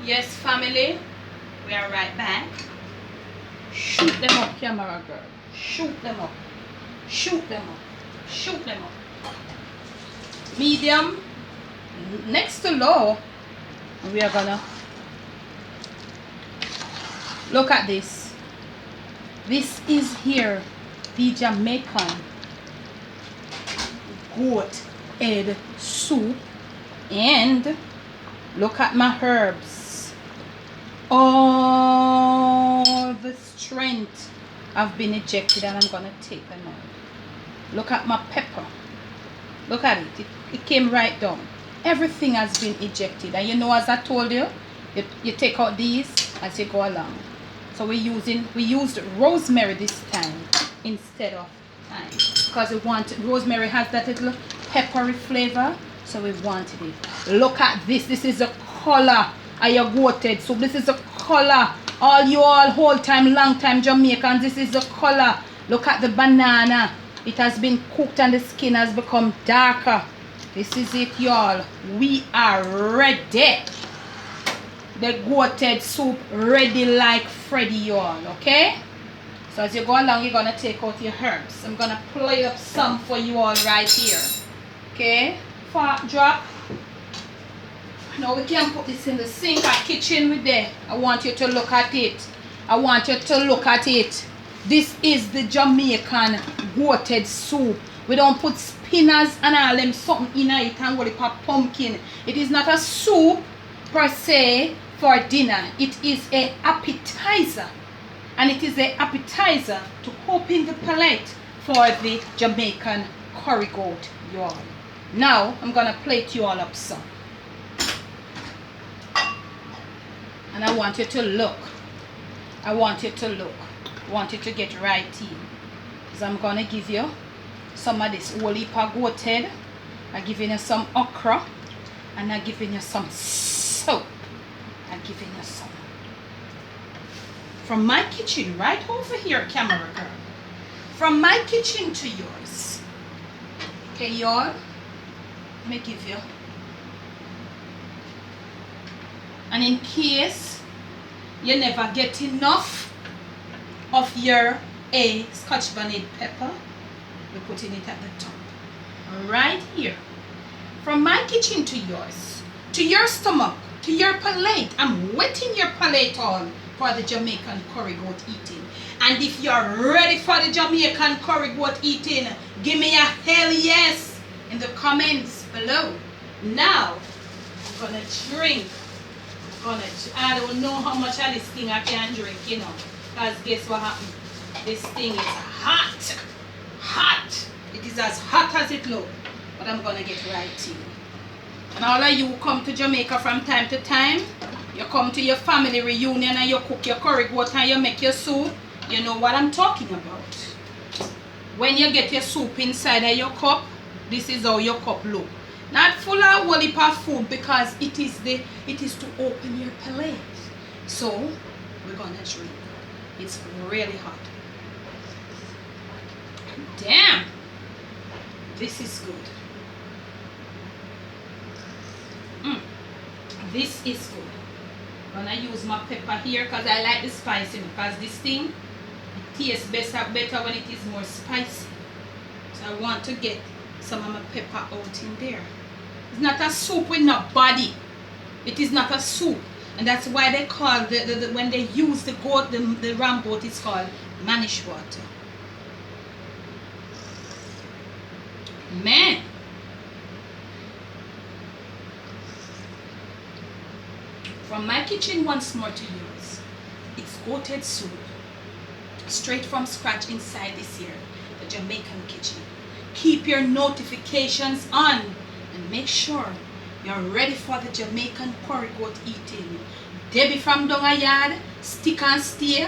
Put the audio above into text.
Yes, family, we are right back. Shoot them up, camera girl. Shoot them up. Shoot them up. Shoot them up. Medium, next to low. And we are gonna look at this. This is here the Jamaican goat head soup, and look at my herbs. All the strength have been ejected, and I'm gonna take them out. Look at my pepper. Look at it. It came right down. Everything has been ejected, and you know, as I told you, you take out these as you go along. So we used rosemary this time instead of thyme, because we want rosemary has that little peppery flavor, so we wanted it. Look at this. This is the color of your goated soup. This is the color. All whole time, long time Jamaicans, this is the color. Look at the banana. It has been cooked and the skin has become darker. This is it, y'all. We are ready. The goated soup ready like Freddy, y'all. Okay? So as you go along, you're going to take out your herbs. I'm going to play up some for you all right here. Okay? Fork drop. Now we can put this in the sink or kitchen with there. I want you to look at it. I want you to look at it. This is the Jamaican goated soup. We don't put spinners and all them something in it and what it for pumpkin. It is not a soup per se for dinner. It is an appetizer. And it is an appetizer to open the palate for the Jamaican curry goat, y'all. Now I'm gonna plate you all up some. And I want you to look. I want you to look. I want you to get right in. Because I'm going to give you some of this whole heap of goat head. I'm giving you some okra. And I'm giving you some soup. I'm giving you some. From my kitchen, right over here, camera girl. From my kitchen to yours. Okay, y'all? Let me give you. And in case you never get enough of your Scotch bonnet pepper, we're putting it at the top. Right here. From my kitchen to yours. To your stomach. To your palate. I'm wetting your palate on for the Jamaican curry goat eating. And if you're ready for the Jamaican curry goat eating, give me a hell yes in the comments below. Now, I'm going to drink. I don't know how much of this thing I can drink, you know. Because guess what happened? This thing is hot. Hot. It is as hot as it looks. But I'm going to get right in. And all of you who come to Jamaica from time to time, you come to your family reunion and you cook your curry goat and you make your soup, you know what I'm talking about. When you get your soup inside of your cup, this is how your cup looks. Not full of whole heap of food, because it is to open your palate. So we're gonna drink. It's really hot. Damn, this is good. This is good. I'm gonna use my pepper here because I like the spicy, because this thing it tastes better when it is more spicy. So I want to get some of my pepper out in there. It's not a soup with no body. It is not a soup. And that's why they call when they use the goat, the ram goat, it's called manish water. Man. From my kitchen once more to yours. It's goated soup. Straight from scratch inside this here, the Jamaican kitchen. Keep your notifications on and make sure you're ready for the Jamaican curry goat eating. Debbie from Donga Yard, stick and stay.